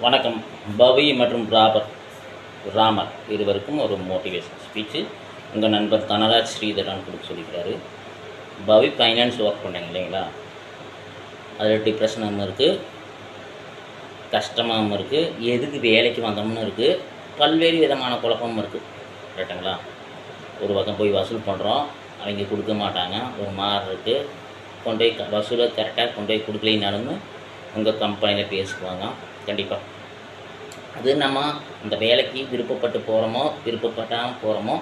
வணக்கம். பவி மற்றும் ராமர் இருவருக்கும் ஒரு மோட்டிவேஷன் ஸ்பீச்சு உங்கள் நண்பர் தனராஜ் ஸ்ரீதரன் கொடுக்க சொல்லிக்கிறாரு. பவி ஃபைனான்ஸ் ஒர்க் பண்ணுறீங்க இல்லைங்களா, அதில் டிப்ரெஷனும் இருக்குது, கஷ்டமாகவும் இருக்குது, எதுக்கு வேலைக்கு வந்தோம்னு இருக்குது, பல்வேறு விதமான குழப்பமும் இருக்குது. கரெக்டுங்களா? ஒரு பக்கம் போய் வசூல் பண்ணுறோம், அவங்க கொடுக்க மாட்டாங்க, ஒரு மாதிரி இருக்குது. கொண்டு போய் வசூலை கரெக்டாக கொண்டு போய் கொடுக்கலினாலுமே உங்கள் கம்பெனியில் பேசுவாங்க. கண்டிப்பாக அது நம்ம அந்த வேலைக்கு விருப்பப்பட்டு போகிறோமோ விருப்பப்பட்டாமல் போகிறோமோ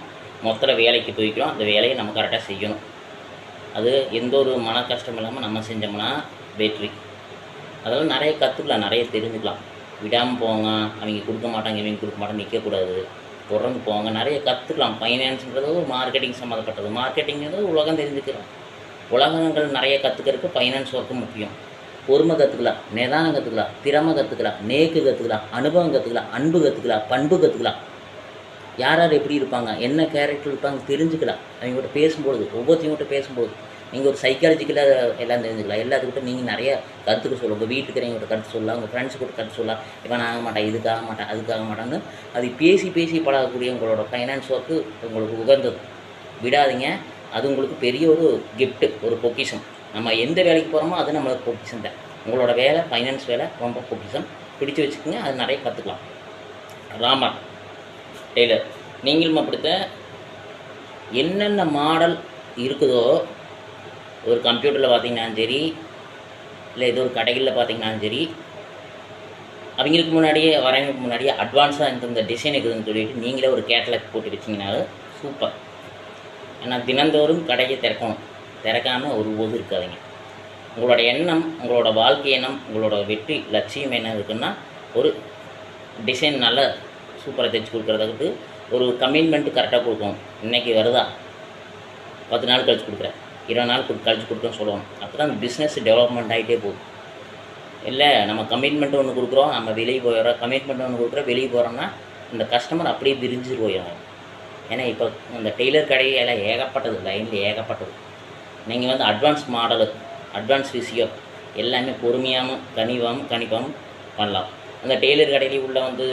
மொத்தத்தில் வேலைக்கு போய்க்கிறோம். அந்த வேலையை நம்ம கரெக்டாக செய்யணும். அது எந்த ஒரு மன கஷ்டம் இல்லாமல் நம்ம செஞ்சோம்னா வெற்றி. அதெல்லாம் நிறைய கற்றுக்கலாம், நிறைய தெரிஞ்சுக்கலாம். விடாமல் போங்க, அவங்க கொடுக்க மாட்டாங்க இவங்க கொடுக்க மாட்டாங்க நிற்கக்கூடாது, தொடர்ந்து போங்க, நிறைய கற்றுக்கலாம். ஃபைனான்ஸுன்றது ஒரு மார்க்கெட்டிங் சம்மந்தப்பட்டது. மார்க்கெட்டிங்கிறது உலகம் தெரிஞ்சுக்கிறோம். உலகங்கள் நிறைய கற்றுக்கிறதுக்கு ஃபைனான்ஸ் ஒர்க்கு முக்கியம். பொறுமை கற்றுக்கலாம், நிதானம் கற்றுக்கலாம், திறமை கற்றுக்கலாம், நேக்கு கற்றுக்கலாம், அனுபவம் கற்றுக்கலாம், அன்பு கற்றுக்கலாம், பண்பு கற்றுக்கலாம். யார் யார் எப்படி இருப்பாங்க, என்ன கேரக்டர் இருப்பாங்க தெரிஞ்சுக்கலாம். அவங்ககிட்ட பேசும்பொழுது, ஒவ்வொருத்தையும் பேசும்போது நீங்கள் ஒரு சைக்காலஜிக்கலாக எல்லாம் தெரிஞ்சுக்கலாம். எல்லாத்துக்கிட்ட நீங்கள் நிறைய கருத்துக்கு சொல்லுங்கள். உங்கள் வீட்டுக்கிறவங்ககிட்ட கருத்து சொல்லலாம், உங்கள் ஃப்ரெண்ட்ஸுக்கிட்ட கருத்து சொல்லலாம். இப்போ நான் ஆக மாட்டேன், இதுக்காக மாட்டேன், அதுக்காக மாட்டேன்னு அது பேசி பழகக்கூடிய உங்களோட ஃபைனான்ஸ் ஒர்க்கு உங்களுக்கு உகந்தது. விடாதீங்க. அது உங்களுக்கு பெரிய ஒரு கிஃப்ட்டு, ஒரு பொக்கிஷம். நம்ம எந்த வேலைக்கு போகிறோமோ அது நம்மளுக்கு பொக்கிஷம் தான். உங்களோட வேலை ஃபைனான்ஸ் வேலை ரொம்ப பொக்கிஷம். பிடிச்சி வச்சுக்கோங்க, அது நிறைய கற்றுக்கலாம். ராமர் டெய்லர் நீங்களும் அப்படித்தான். என்னென்ன மாடல் இருக்குதோ, ஒரு கம்ப்யூட்டரில் பார்த்தீங்கன்னாலும் சரி, இல்லை ஏதோ ஒரு கடைகளில் பார்த்தீங்கன்னாலும் சரி, அவங்களுக்கு முன்னாடியே வரவங்களுக்கு முன்னாடியே அட்வான்ஸாக இந்த டிசைன் இருக்குதுன்னு சொல்லிட்டு நீங்களே ஒரு கேட்டலாக் போட்டு வச்சிங்கனாலும் சூப்பர். ஏன்னா தினந்தோறும் கடையை திறக்காமல் ஒரு போது இருக்காதுங்க. உங்களோட எண்ணம், உங்களோட வாழ்க்கை எண்ணம், உங்களோட வெற்றி லட்சியம் என்ன இருக்குன்னா, ஒரு டிசைன் நல்ல சூப்பராக தைச்சி கொடுக்குறதுக்கு ஒரு கமிட்மெண்ட்டு கரெக்டாக கொடுக்கணும். இன்றைக்கி வருதா, 10 நாள் கழிச்சு கொடுக்குறேன், 20 நாள் கழிச்சு கொடுக்குறேன்னு சொல்லணும். அப்போ தான் அந்த பிஸ்னஸ் டெவலப்மெண்ட் ஆகிட்டே போகுது. இல்லை நம்ம கமிட்மெண்ட் ஒன்று கொடுக்குறோம், நம்ம வெளியே போயிடுறோம், கமிட்மெண்ட் ஒன்று கொடுக்குறோம், வெளியே போகிறோம்னா இந்த கஸ்டமர் அப்படியே விரிஞ்சு போயிடும். ஏன்னா இப்போ இந்த டெய்லர் கடையெல்லாம் ஏகப்பட்டது, லைனில் ஏகப்பட்டது. நீங்கள் அட்வான்ஸ் மாடலு, அட்வான்ஸ் விஷயம் எல்லாமே பொறுமையாகவும் கணிப்பாகவும் பண்ணலாம். அந்த டெய்லர் கடையிலே உள்ளே அது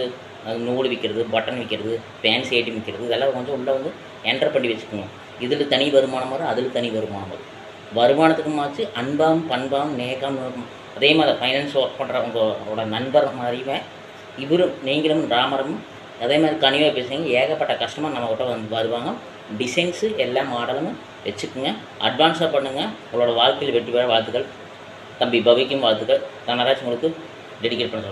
நூல் விற்கிறது, பட்டன் விற்கிறது, ஃபேன்சி ஐட்டம் விற்கிறது, இதெல்லாம் கொஞ்சம் உள்ளே என்டர் பண்ணி வச்சுக்கோங்க. இதில் தனி வருமானம் வரும், அதில் தனி வருமானம் வரும். வருமானத்துக்குமாச்சு அன்பாகவும் பண்பாகவும் நேக்காகவும் இருக்கும். அதே மாதிரி ஃபைனான்ஸ் ஒர்க் பண்ணுற உங்களோட நண்பர் மாதிரியுமே இவரும் நீங்களும் ராமரும் அதே மாதிரி கனிவாக பேசுகிறீங்க. ஏகப்பட்ட கஸ்டமர் நம்மக்கிட்ட வருவாங்க. டிசைன்ஸு எல்லா மாடலும் வச்சுக்கோங்க. அட்வான்ஸாக பண்ணுங்கள். உங்களோட வாழ்க்கையில் வெற்றி பெற வாழ்த்துக்கள். தம்பி பவிக்கும் வாழ்த்துக்கள். தனராஜ் உங்களுக்கு டெடிகேட் பண்ண சொல்லுவாங்க.